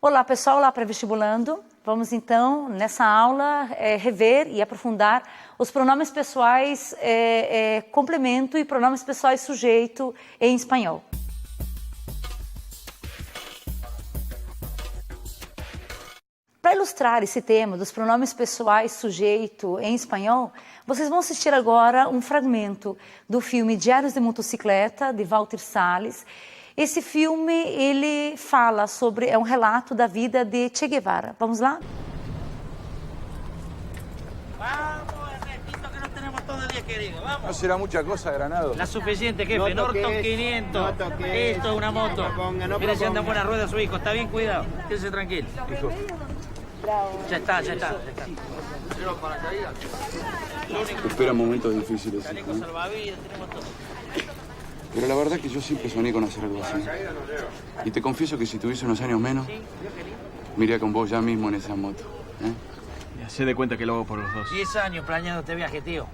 Olá pessoal, olá pré-vestibulando. Vamos então, nessa aula, rever e aprofundar os pronomes pessoais complemento e pronomes pessoais sujeito em espanhol. Para ilustrar esse tema dos pronomes pessoais sujeito em espanhol, vocês vão assistir agora um fragmento do filme Diários de Motocicleta, de Walter Salles. Esse filme, ele fala sobre, é um relato da vida de Che Guevara. Vamos lá? Vamos, Ernestito, que no tenemos todo el día, querido. Vamos. No será mucha cosa, Granado. La suficiente, jefe. No toques, Norton 500. no toques. Esto es una moto. No proponga, no Mira si anda en proponga. buena rueda su hijo. Está bien cuidado. Quédese tranquilo. Hijo, Ya está, ya está. te esperan momentos difíciles, hijo, Chaleco ¿eh? salvavidas, tenemos todo. Pero la verdad que yo siempre soñé con hacer algo así. Y te confieso que si tuviese unos años menos, me iría con vos ya mismo en esa moto, ¿eh? Ya sé de cuenta que lo hago por los dos. 10 años planeando este viaje, tío.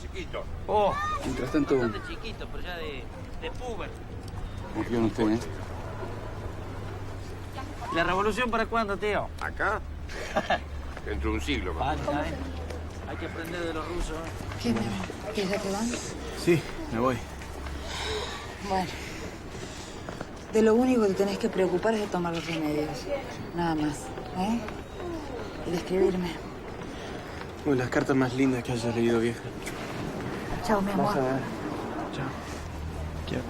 Chiquito. Oh, Mientras tanto, bastante chiquito, pero ya de puber. confío en usted, ¿eh? ¿La revolución para cuándo, tío? ¿Acá? Dentro de un siglo, papá. Vale, ¿sabes? Hay que aprender de los rusos, ¿eh? ¿Qué, mi amor? ¿Que ya te van? Sí, me voy. Bueno. De lo único que te tenés que preocupar es de tomar los remedios. Nada más. ¿Eh? Y de escribirme. Uy, las cartas más lindas que hayas leído, vieja. Chao, mi amor. Vas a ver. Chao. Quiero.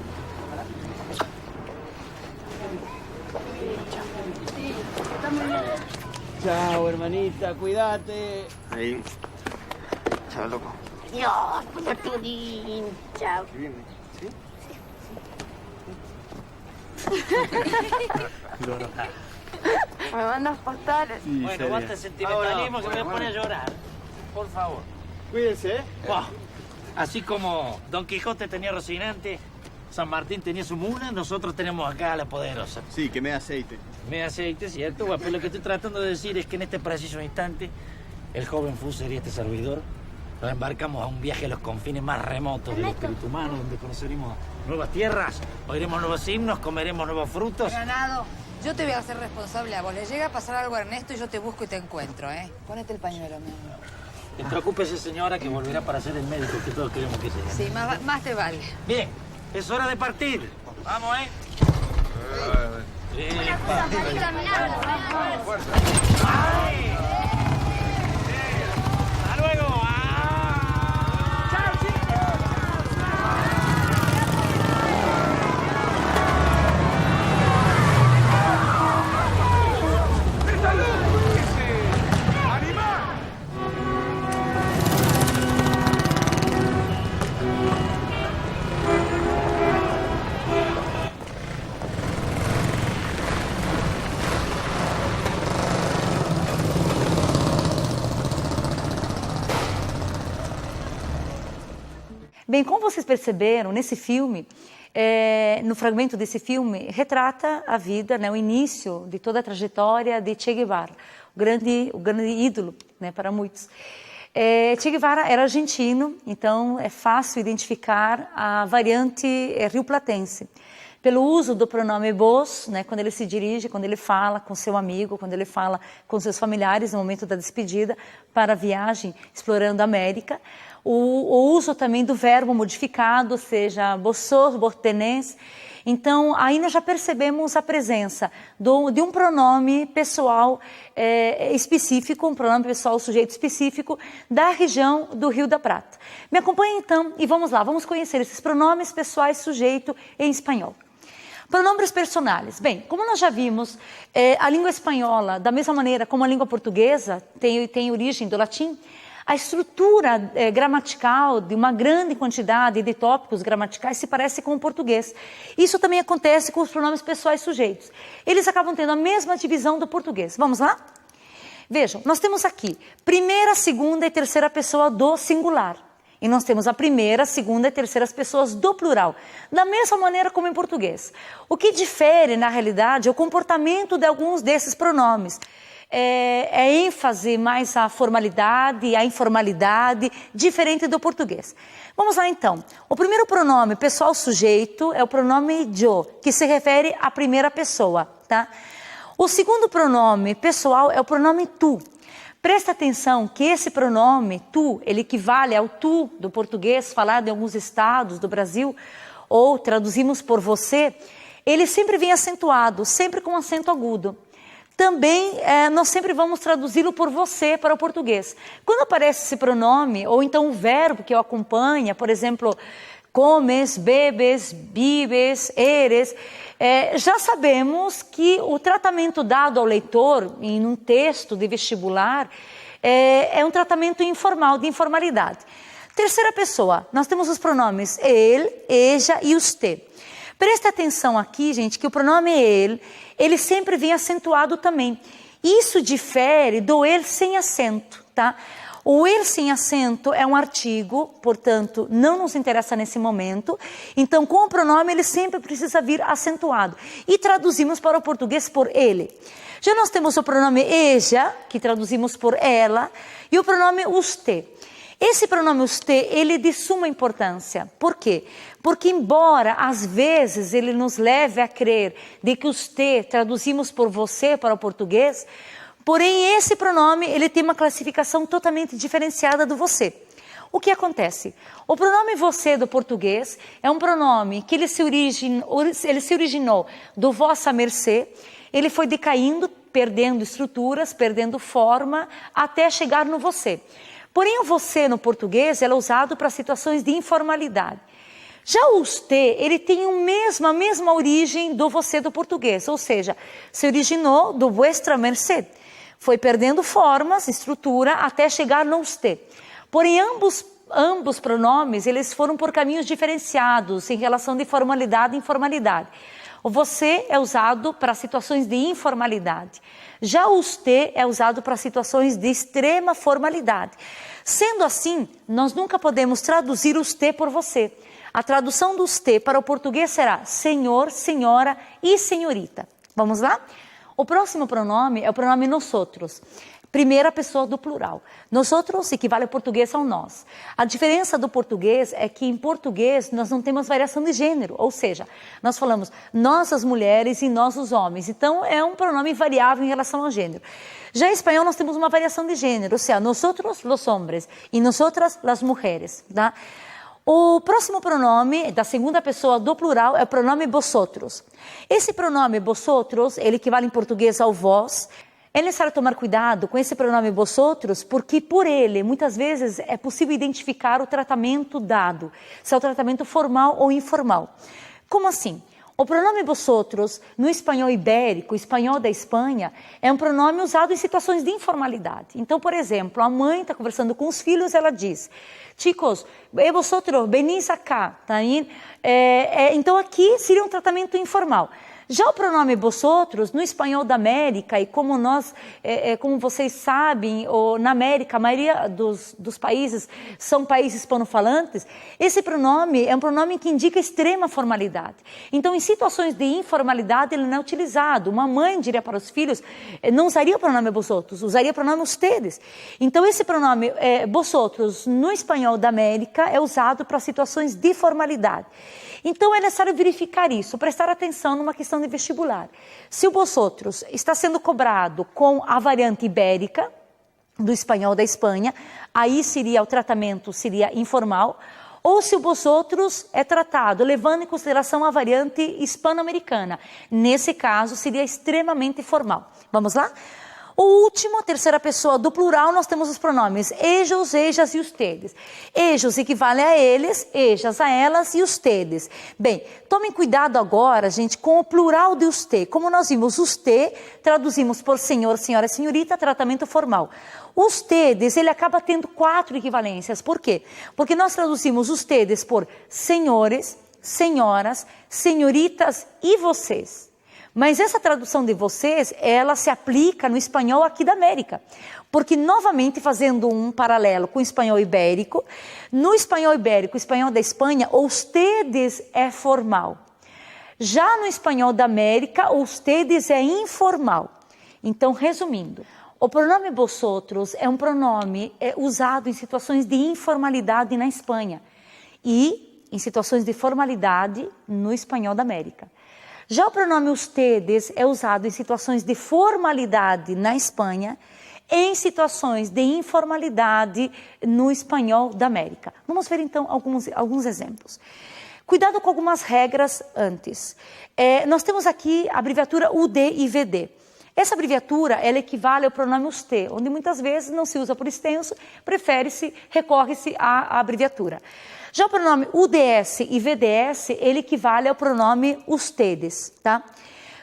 Chao, hermanita, cuídate. Ahí. Chao, loco. Dios, Martín. Chao. Me mandas postales. Sí, Bueno, seria. basta el sentimentalismo que me pone a llorar. Por favor. Cuídense, ¿eh? Buah. Así como Don Quijote tenía Rocinante, San Martín tenía su mula, nosotros tenemos acá a la poderosa. Sí, que me dé aceite. Me aceite, ¿cierto? Bueno, pero lo que estoy tratando de decir es que en este preciso instante, el joven Fuser y este servidor nos embarcamos a un viaje a los confines más remotos del espíritu humano, donde conoceremos nuevas tierras, oiremos nuevos himnos, comeremos nuevos frutos. Granado, yo te voy a hacer responsable a vos. Le llega a pasar algo a Ernesto y yo te busco y te encuentro, ¿eh? Ponete el pañuelo, mi amor. Preocúpese, señora, que volverá para ser el médico que todos queremos que sea. Sí, más te vale. Bien, es hora de partir. Vamos, ¿eh? ¡Ay! ¡Hasta luego! ¡Chao, Bem, como vocês perceberam, nesse filme, no fragmento desse filme, retrata a vida, né, o início de toda a trajetória de Che Guevara, o grande ídolo, né, para muitos. Che Guevara era argentino, então é fácil identificar a variante rioplatense. Pelo uso do pronome vos, né, quando ele se dirige, quando ele fala com seu amigo, quando ele fala com seus familiares no momento da despedida para a viagem explorando a América. O uso também do verbo modificado, ou seja, vos sos, vos tenés. Então, aí nós já percebemos a presença de um pronome pessoal específico, um pronome pessoal sujeito específico da região do Rio da Prata. Me acompanhe então e vamos lá, vamos conhecer esses pronomes pessoais sujeito em espanhol. Pronomes personais. Bem, como nós já vimos, a língua espanhola, da mesma maneira como a língua portuguesa, tem origem do latim, a estrutura gramatical de uma grande quantidade de tópicos gramaticais se parece com o português. Isso também acontece com os pronomes pessoais sujeitos. Eles acabam tendo a mesma divisão do português. Vamos lá? Vejam, nós temos aqui primeira, segunda e terceira pessoa do singular. E nós temos a primeira, segunda e terceira pessoas do plural, da mesma maneira como em português. O que difere, na realidade, é o comportamento de alguns desses pronomes. É ênfase mais à formalidade, à informalidade, diferente do português. Vamos lá então. O primeiro pronome pessoal sujeito é o pronome yo, que se refere à primeira pessoa, tá? O segundo pronome pessoal é o pronome tu. Presta atenção que esse pronome tu, ele equivale ao tu do português falado em alguns estados do Brasil, ou traduzimos por você, ele sempre vem acentuado, sempre com acento agudo. Também nós sempre vamos traduzi-lo por você para o português. Quando aparece esse pronome, ou então o verbo que o acompanha, por exemplo, comes, bebes, vives, eres, já sabemos que o tratamento dado ao leitor em um texto de vestibular é um tratamento informal, de informalidade. Terceira pessoa, nós temos os pronomes ele, ella e usted. Presta atenção aqui, gente, que o pronome ele sempre vem acentuado também. Isso difere do ele sem acento, tá? O ele sem acento é um artigo, portanto, não nos interessa nesse momento. Então, com o pronome, ele sempre precisa vir acentuado. E traduzimos para o português por ele. Já nós temos o pronome ella, que traduzimos por ela, e o pronome usted. Esse pronome usted, ele é de suma importância. Por quê? Porque embora, às vezes, ele nos leve a crer de que usted traduzimos por você para o português, porém, esse pronome, ele tem uma classificação totalmente diferenciada do você. O que acontece? O pronome você do português é um pronome que ele se originou do vossa mercê, ele foi decaindo, perdendo estruturas, perdendo forma, até chegar no você. Porém, o você no português é usado para situações de informalidade. Já o usted, ele tem a mesma origem do você do português, ou seja, se originou do vuestra merced. Foi perdendo formas, estrutura, até chegar no usted. Porém, ambos pronomes, eles foram por caminhos diferenciados em relação de formalidade e informalidade. O você é usado para situações de informalidade. Já o usted é usado para situações de extrema formalidade. Sendo assim, nós nunca podemos traduzir usted por você. A tradução do usted para o português será senhor, senhora e senhorita. Vamos lá? O próximo pronome é o pronome nosotros. Primeira pessoa do plural. Nosotros equivale ao português ao nós. A diferença do português é que em português nós não temos variação de gênero, ou seja, nós falamos nós as mulheres e nós os homens. Então é um pronome variável em relação ao gênero. Já em espanhol nós temos uma variação de gênero, ou seja, nosotros los hombres e nosotras las mujeres, tá? O próximo pronome da segunda pessoa do plural é o pronome vosotros. Esse pronome vosotros, ele equivale em português ao vós. É necessário tomar cuidado com esse pronome vosotros, porque por ele, muitas vezes, é possível identificar o tratamento dado, se é o tratamento formal ou informal. Como assim? O pronome vosotros, no espanhol ibérico, espanhol da Espanha, é um pronome usado em situações de informalidade. Então, por exemplo, a mãe está conversando com os filhos, ela diz, chicos, vosotros, venís acá, tá aí? Então, aqui seria um tratamento informal. Já o pronome vosotros, no espanhol da América, e como como vocês sabem, na América, a maioria dos países são países hispanofalantes, esse pronome é um pronome que indica extrema formalidade. Então, em situações de informalidade, ele não é utilizado. Uma mãe diria para os filhos, não usaria o pronome vosotros, usaria o pronome ustedes. Então, esse pronome vosotros, no espanhol da América, é usado para situações de formalidade. Então, é necessário verificar isso, prestar atenção numa questão de vestibular. Se o vosotros está sendo cobrado com a variante ibérica, do espanhol da Espanha, aí o tratamento seria informal, ou se o vosotros é tratado levando em consideração a variante hispano-americana. Nesse caso, seria extremamente formal. Vamos lá? O último, a terceira pessoa do plural, nós temos os pronomes ellos, ellas e ustedes. Ellos equivale a eles, ellas a elas e ustedes. Bem, tomem cuidado agora, gente, com o plural de usted. Como nós vimos, usted, traduzimos por senhor, senhora, senhorita, tratamento formal. Ustedes, ele acaba tendo 4 equivalências. Por quê? Porque nós traduzimos ustedes por senhores, senhoras, senhoritas e vocês. Mas essa tradução de vocês, ela se aplica no espanhol aqui da América. Porque, novamente, fazendo um paralelo com o espanhol ibérico, no espanhol ibérico, o espanhol da Espanha, ustedes é formal. Já no espanhol da América, ustedes é informal. Então, resumindo, o pronome vosotros é um pronome usado em situações de informalidade na Espanha e em situações de formalidade no espanhol da América. Já o pronome ustedes é usado em situações de formalidade na Espanha, em situações de informalidade no espanhol da América. Vamos ver então alguns exemplos. Cuidado com algumas regras antes. Nós temos aqui a abreviatura UD e VD. Essa abreviatura ela equivale ao pronome usted, onde muitas vezes não se usa por extenso, recorre-se à abreviatura. Já o pronome UDS e VDS, ele equivale ao pronome ustedes, tá?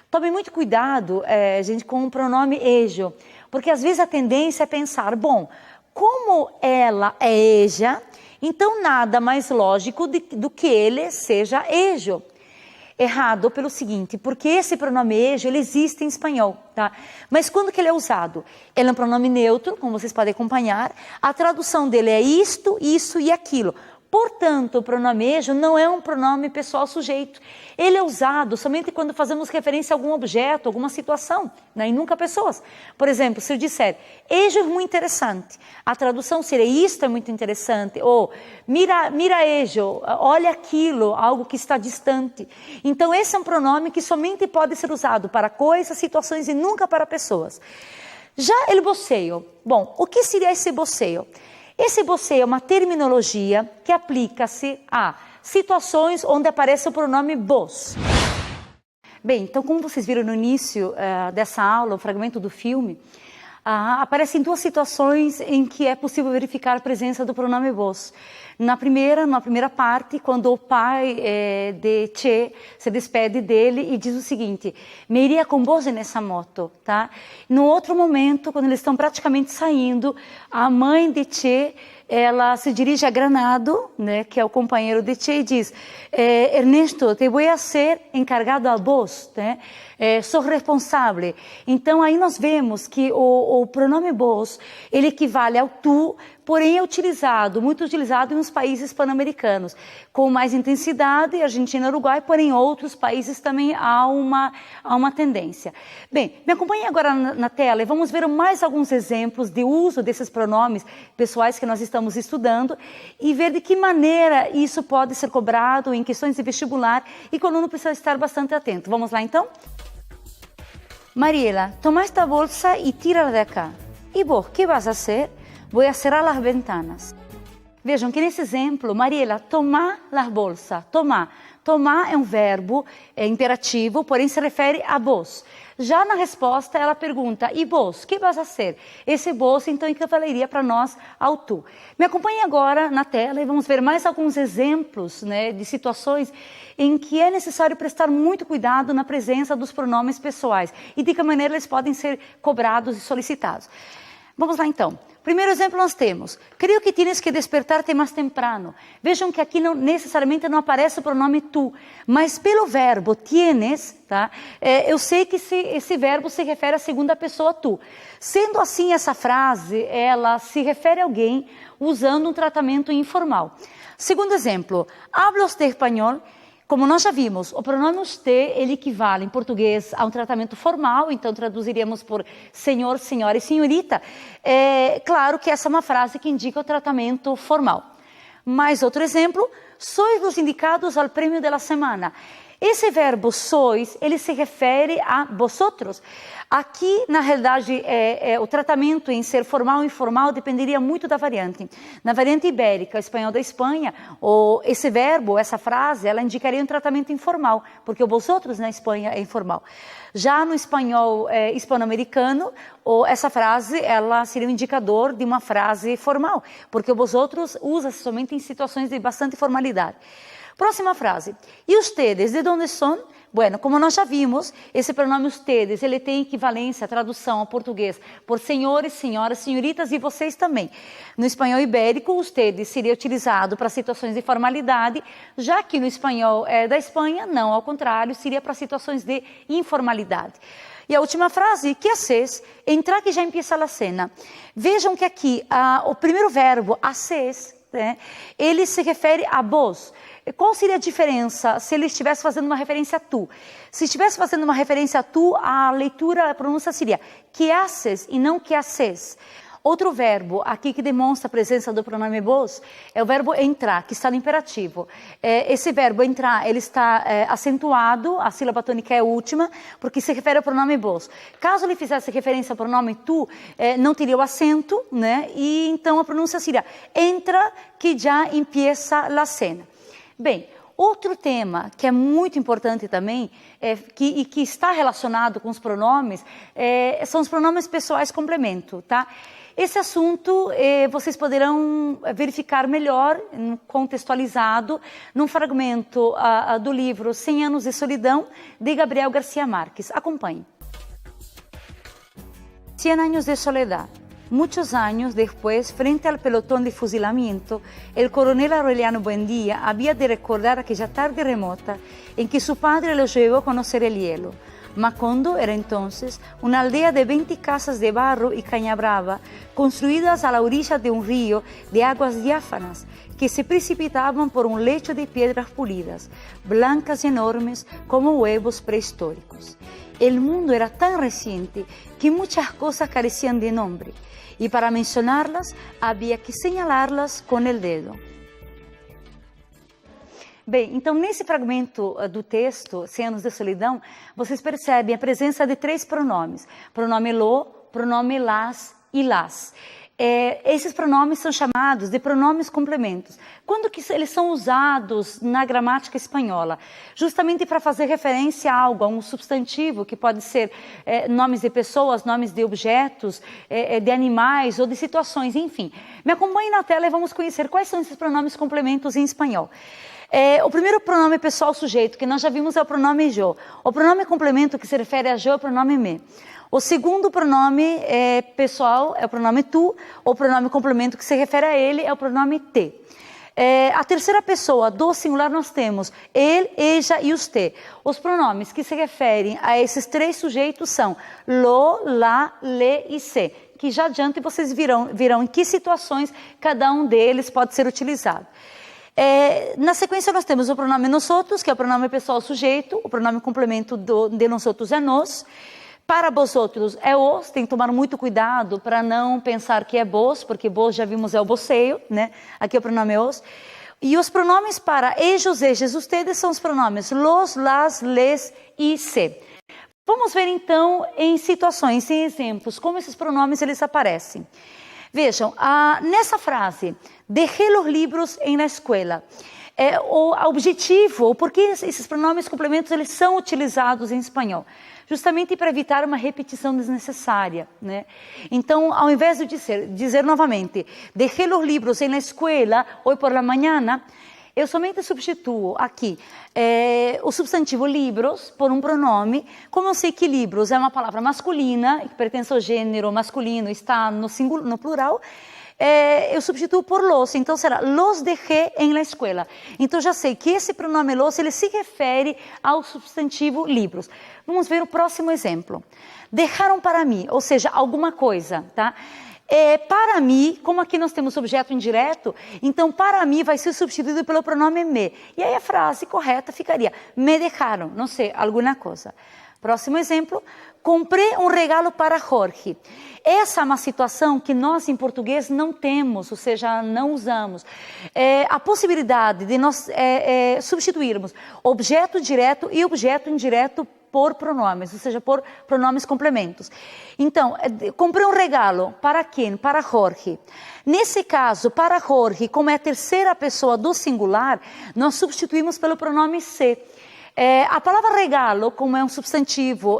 Tome muito cuidado, gente, com o pronome ello, porque às vezes a tendência é pensar, bom, como ela é ella, então nada mais lógico do que ele seja ello. Errado pelo seguinte, porque esse pronome ello, ele existe em espanhol, tá? Mas quando que ele é usado? Ele é um pronome neutro, como vocês podem acompanhar, a tradução dele é isto, isso e aquilo. Portanto, o pronome ello não é um pronome pessoal sujeito. Ele é usado somente quando fazemos referência a algum objeto, alguma situação, né? E nunca pessoas. Por exemplo, se eu disser, ello é muito interessante, a tradução seria isto é muito interessante, ou mira ello, olha aquilo, algo que está distante. Então, esse é um pronome que somente pode ser usado para coisas, situações e nunca para pessoas. Já el boceio. Bom, o que seria esse boceio? Esse boceio é uma terminologia que aplica-se a situações onde aparece o pronome vos. Bem, então como vocês viram no início dessa aula, o fragmento do filme, aparecem duas situações em que é possível verificar a presença do pronome vos. Na primeira parte, quando o pai de Che se despede dele e diz o seguinte, me iria com vos nessa moto, tá? No outro momento, quando eles estão praticamente saindo, a mãe de Che, ela se dirige a Granado, né, que é o companheiro de Che, e diz, Ernesto, te vou a ser encargado a vos, né? Sou responsável. Então, aí nós vemos que o pronome vos, ele equivale ao tu, porém é muito utilizado nos países pan-americanos, com mais intensidade, Argentina e Uruguai, porém em outros países também há uma tendência. Bem, me acompanhem agora na tela e vamos ver mais alguns exemplos de uso desses pronomes pessoais que nós estamos estudando e ver de que maneira isso pode ser cobrado em questões de vestibular e que o aluno precisa estar bastante atento. Vamos lá então? Mariela, toma esta bolsa e tira-la de cá. E vos, que vas a hacer? Vou a cerrar as ventanas. Vejam que nesse exemplo, Mariela, tomar las bolsas. Tomar é um verbo imperativo, porém se refere a vos. Já na resposta, ela pergunta, e vos, que vas a hacer? Esse vos, então, equivaleria para nós ao tu. Me acompanhe agora na tela e vamos ver mais alguns exemplos, né, de situações em que é necessário prestar muito cuidado na presença dos pronomes pessoais e de que maneira eles podem ser cobrados e solicitados. Vamos lá então. Primeiro exemplo nós temos, creio que tienes que despertar-te mais temprano. Vejam que aqui necessariamente não aparece o pronome tu, mas pelo verbo tienes, tá? Eu sei que esse verbo se refere à segunda pessoa tu. Sendo assim, essa frase, ela se refere a alguém usando um tratamento informal. Segundo exemplo, habla usted espanhol? Como nós já vimos, o pronome usted, ele equivale em português a um tratamento formal, então traduziríamos por senhor, senhora e senhorita. Claro que essa é uma frase que indica o tratamento formal. Mais outro exemplo, sois os indicados ao prêmio da semana. Esse verbo sois, ele se refere a vosotros. Aqui, na realidade, o tratamento em ser formal ou informal dependeria muito da variante. Na variante ibérica, espanhol da Espanha, esse verbo, essa frase, ela indicaria um tratamento informal, porque o vosotros na Espanha é informal. Já no espanhol hispano-americano, essa frase, ela seria um indicador de uma frase formal, porque o vosotros usa-se somente em situações de bastante formalidade. Próxima frase. E ustedes, de onde são? Bueno, como nós já vimos, esse pronome ustedes, ele tem equivalência, tradução ao português, por senhores, senhoras, senhoritas e vocês também. No espanhol ibérico, ustedes seria utilizado para situações de formalidade, já que no espanhol da Espanha, não, ao contrário, seria para situações de informalidade. E a última frase, que haces? Entrar que já empieza a cena. Vejam que aqui, o primeiro verbo, haces, né, ele se refere a vos. Qual seria a diferença se ele estivesse fazendo uma referência a tu? Se estivesse fazendo uma referência a tu, a leitura, a pronúncia seria que haces e não que haces. Outro verbo aqui que demonstra a presença do pronome vos é o verbo entrar, que está no imperativo. Esse verbo entrar, ele está acentuado, a sílaba tônica é a última, porque se refere ao pronome vos. Caso ele fizesse referência ao pronome tu, não teria o acento, né? E então a pronúncia seria entra, que já empieza a cena. Bem, outro tema que é muito importante também, que está relacionado com os pronomes, são os pronomes pessoais complemento, tá? Esse assunto vocês poderão verificar melhor, contextualizado, num fragmento do livro 100 anos de solidão, de Gabriel García Márquez. Acompanhe. 100 años de soledad. Muchos años después, frente al pelotón de fusilamiento, el coronel Aureliano Buendía había de recordar aquella tarde remota en que su padre lo llevó a conocer el hielo. Macondo era entonces una aldea de 20 casas de barro y caña brava, construidas a la orilla de un río de aguas diáfanas que se precipitaban por un lecho de piedras pulidas, blancas y enormes como huevos prehistóricos. El mundo era tan reciente que muchas cosas carecían de nombre, y para mencionarlas havia que señalarlas com o dedo. Bem, então nesse fragmento do texto, 100 anos de solidão, vocês percebem a presença de 3 pronomes. Pronome lo, pronome las e las. Esses pronomes são chamados de pronomes complementos. Quando que eles são usados na gramática espanhola? Justamente para fazer referência a algo, a um substantivo, que pode ser nomes de pessoas, nomes de objetos, de animais ou de situações, enfim. Me acompanhe na tela e vamos conhecer quais são esses pronomes complementos em espanhol. O primeiro pronome pessoal sujeito, que nós já vimos, é o pronome yo. O pronome complemento que se refere a yo é o pronome me. O segundo pronome pessoal é o pronome tu, o pronome complemento que se refere a ele é o pronome te. A terceira pessoa do singular nós temos ele, eja e os te. Os pronomes que se referem a esses 3 sujeitos são lo, la, le e se, que já adiante vocês virão em que situações cada um deles pode ser utilizado. Na sequência nós temos o pronome nosotros, que é o pronome pessoal sujeito, o pronome complemento de nosotros é nos. Para vosotros é os, tem que tomar muito cuidado para não pensar que é vos, porque vos já vimos é o voceio, né? Aqui é o pronome os. E os pronomes para ellos, ejes, ustedes são os pronomes los, las, les e se. Vamos ver então em situações, em exemplos, como esses pronomes eles aparecem. Vejam, nessa frase, dejé los libros en la escuela. O objetivo, por que esses pronomes complementos eles são utilizados em espanhol? Justamente para evitar uma repetição desnecessária, né? Então, ao invés de dizer novamente, dejé los libros en la escuela hoy por la mañana, eu somente substituo aqui o substantivo libros por um pronome. Como eu sei que libros é uma palavra masculina, que pertence ao gênero masculino, está no plural, eu substituo por los, então será los dejé en la escuela. Então já sei que esse pronome los, ele se refere ao substantivo libros. Vamos ver o próximo exemplo. Dejaram para mim, ou seja, alguma coisa, tá? Para mim, como aqui nós temos objeto indireto, então para mim vai ser substituído pelo pronome me. E aí a frase correta ficaria, me dejaram, não sei, alguma coisa. Próximo exemplo, comprei um regalo para Jorge. Essa é uma situação que nós em português não temos, ou seja, não usamos. A possibilidade de nós substituirmos objeto direto e objeto indireto por pronomes, ou seja, por pronomes complementos. Então, comprei um regalo para quem? Para Jorge. Nesse caso, para Jorge, como é a terceira pessoa do singular, nós substituímos pelo pronome se. A palavra regalo, como é um substantivo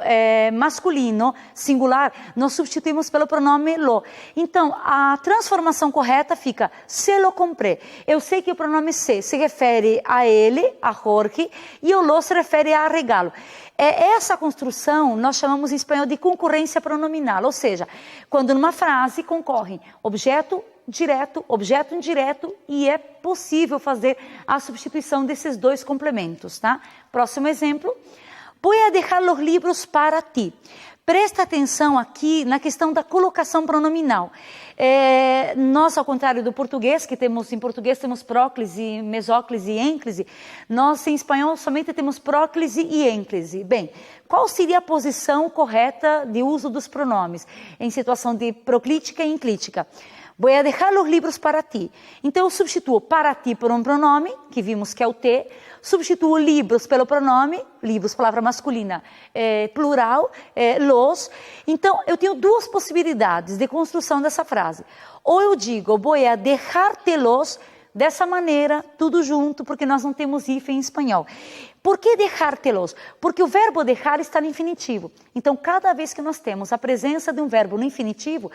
masculino, singular, nós substituímos pelo pronome lo. Então, a transformação correta fica se lo comprei. Eu sei que o pronome se refere a ele, a Jorge, e o lo se refere a regalo. Essa construção nós chamamos em espanhol de concorrência pronominal, ou seja, quando numa frase concorrem objeto direto, objeto indireto, e é possível fazer a substituição desses 2 complementos, tá? Próximo exemplo. Voy a dejar los libros para ti. Presta atenção aqui na questão da colocação pronominal. Nós, ao contrário do português, que temos em português temos próclise, mesóclise e ênclise, nós em espanhol somente temos próclise e ênclise. Bem, qual seria a posição correta de uso dos pronomes em situação de proclítica e enclítica? Vou deixar os livros para ti. Então eu substituo para ti por um pronome, que vimos que é o te, substituo livros pelo pronome, livros, palavra masculina, plural, los. Então eu tenho duas possibilidades de construção dessa frase. Ou eu digo, vou deixar-te-los, dessa maneira, tudo junto, porque nós não temos hífen em espanhol. Por que deixar-te-los? Porque o verbo deixar está no infinitivo. Então, cada vez que nós temos a presença de um verbo no infinitivo,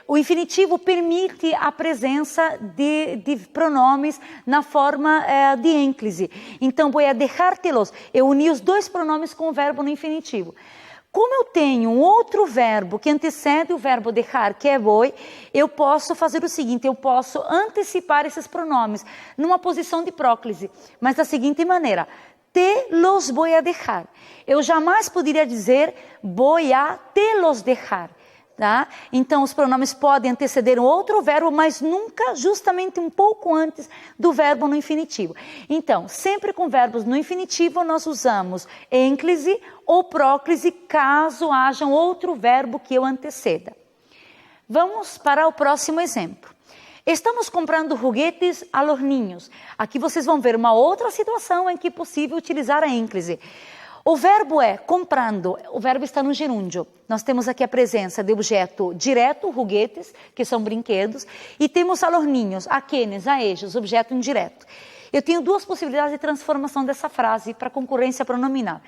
o infinitivo permite a presença de pronomes na forma de ênclise. Então, vou deixar-te-los. Eu uni os dois pronomes com o verbo no infinitivo. Como eu tenho um outro verbo que antecede o verbo deixar, que é voy, eu posso fazer o seguinte, eu posso antecipar esses pronomes numa posição de próclise, mas da seguinte maneira, te los voy a dejar. Eu jamais poderia dizer voy a te los dejar. Tá? Então, os pronomes podem anteceder um outro verbo, mas nunca justamente um pouco antes do verbo no infinitivo. Então, sempre com verbos no infinitivo, nós usamos ênclise ou próclise, caso haja um outro verbo que o anteceda. Vamos para o próximo exemplo. Estamos comprando juguetes a los niños. Aqui vocês vão ver uma outra situação em que é possível utilizar a ênclise. O verbo é comprando, o verbo está no gerúndio. Nós temos aqui a presença de objeto direto, juguetes, que são brinquedos, e temos a los niños, a quienes, a ellos, objeto indireto. Eu tenho duas possibilidades de transformação dessa frase para concorrência pronominal.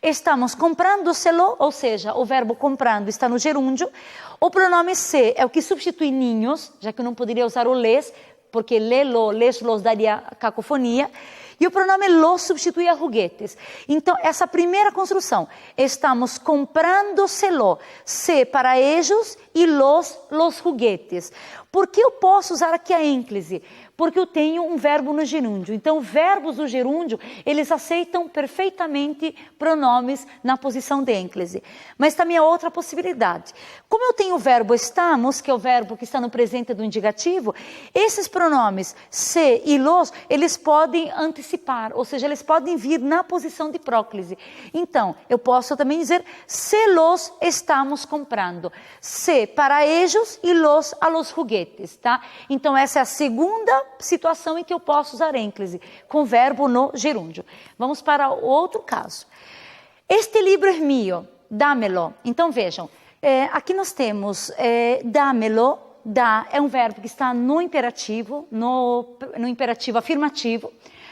Estamos comprando-se-lo, ou seja, o verbo comprando está no gerúndio. O pronome se é o que substitui ninhos, já que eu não poderia usar o les, porque lelo, les, los daria cacofonia. E o pronome los substitui a juguetes. Então, essa primeira construção, estamos comprando-se-lo, se para ellos e los juguetes. Por que eu posso usar aqui a ênclise? Porque eu tenho um verbo no gerúndio. Então, verbos do gerúndio, eles aceitam perfeitamente pronomes na posição de ênclise. Mas também há outra possibilidade. Como eu tenho o verbo estamos, que é o verbo que está no presente do indicativo, esses pronomes se e los, eles podem antecipar, ou seja, eles podem vir na posição de próclise. Então, eu posso também dizer se los estamos comprando. Se para ellos e los a los juguetes, tá? Então, essa é a segunda situação em que eu posso usar ênclise, com verbo no gerúndio. Vamos para o outro caso. Este livro é mío, dámelo. Então vejam, aqui nós temos dámelo, dá é um verbo que está no imperativo, no imperativo afirmativo.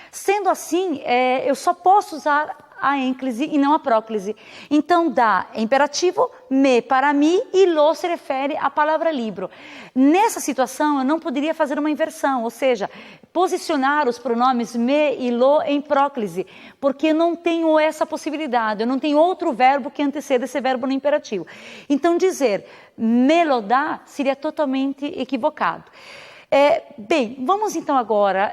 Sendo assim, eu só posso usar a ênclise e não a próclise. Então, dá é imperativo, me para mim e lo se refere à palavra livro. Nessa situação, eu não poderia fazer uma inversão, ou seja, posicionar os pronomes me e lo em próclise, porque eu não tenho essa possibilidade, eu não tenho outro verbo que anteceda esse verbo no imperativo. Então, dizer me lo dá seria totalmente equivocado. Bem, vamos então agora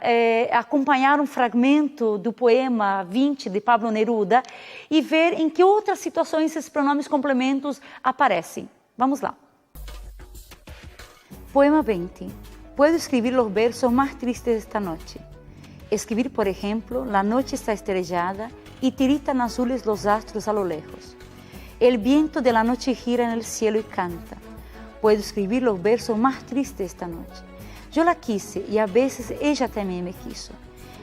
acompanhar um fragmento do poema 20 de Pablo Neruda e ver em que outras situações esses pronomes complementos aparecem. Vamos lá. Poema 20. Puedo escribir los versos más tristes esta noche. Escribir, por ejemplo, la noche está estrellada y tiritan azules los astros a lo lejos. El viento de la noche gira en el cielo y canta. Puedo escribir los versos más tristes esta noche. Yo la quise y a veces ella también me quiso.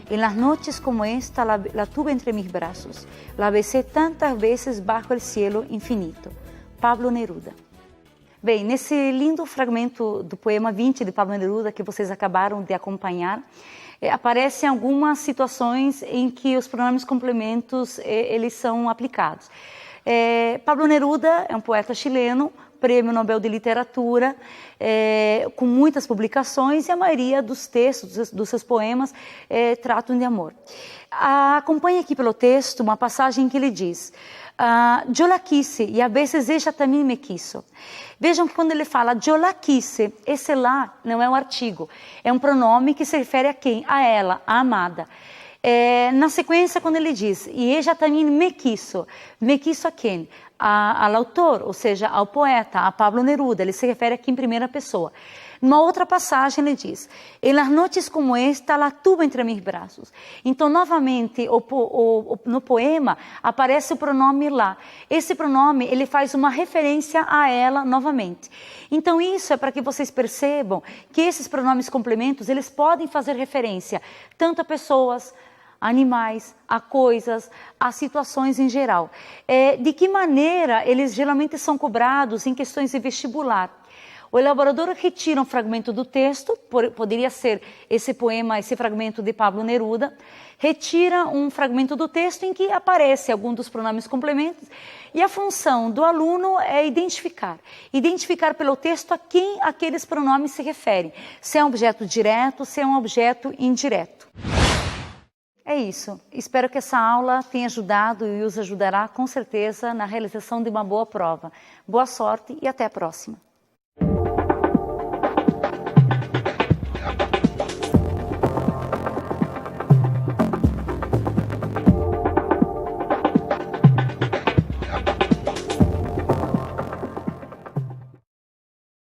En las noches como esta la tuve entre mis brazos. La besé tantas veces bajo el cielo infinito. Pablo Neruda. Bem, nesse lindo fragmento do poema 20 de Pablo Neruda que vocês acabaram de acompanhar, aparecem algumas situações em que os pronomes complementos eles são aplicados. Pablo Neruda é um poeta chileno, Prêmio Nobel de Literatura, com muitas publicações, e a maioria dos textos, dos seus poemas, tratam de amor. Acompanhe aqui pelo texto uma passagem que ele diz: yo la quise e a veces ella também me quiso. Vejam que quando ele fala yo la quise, esse lá não é um artigo, é um pronome que se refere a quem? A ela, a amada. Na sequência, quando ele diz, e ella também me quiso a quem? ao autor, ou seja, ao poeta, a Pablo Neruda. Ele se refere aqui em primeira pessoa. Numa outra passagem ele diz: "En las noches como esta la tuve entre mis braços". Então, novamente, no poema aparece o pronome lá. Esse pronome ele faz uma referência a ela novamente. Então, isso é para que vocês percebam que esses pronomes complementos eles podem fazer referência tanto a pessoas, animais, a coisas, a situações em geral. De que maneira eles geralmente são cobrados em questões de vestibular? O elaborador retira um fragmento do texto, poderia ser esse poema, esse fragmento de Pablo Neruda, retira um fragmento do texto em que aparece algum dos pronomes complementos, e a função do aluno é identificar pelo texto a quem aqueles pronomes se referem, se é um objeto direto, se é um objeto indireto. É isso. Espero que essa aula tenha ajudado e os ajudará com certeza na realização de uma boa prova. Boa sorte e até a próxima.